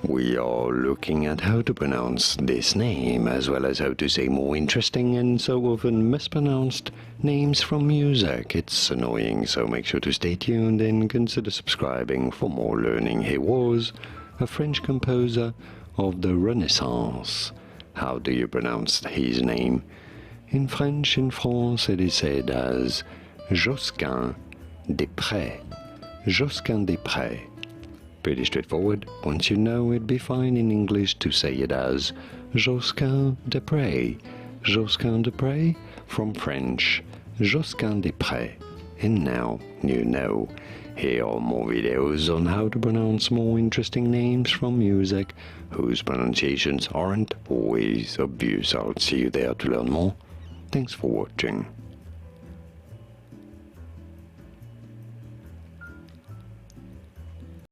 We are looking at how to pronounce this name, as well as how to say more interesting and so often mispronounced names from music. It's annoying, so make sure to stay tuned and consider subscribing for more learning. He was a French composer of the Renaissance. How do you pronounce his name? In French, in France, it is said as Josquin Desprez. Josquin Desprez. Pretty straightforward. Once you know, it'd be fine in English to say it as Josquin Desprez. Josquin Desprez from French. Josquin Desprez. And now you know. Here are more videos on how to pronounce more interesting names from music whose pronunciations aren't always obvious. I'll see you there to learn more. Thanks for watching.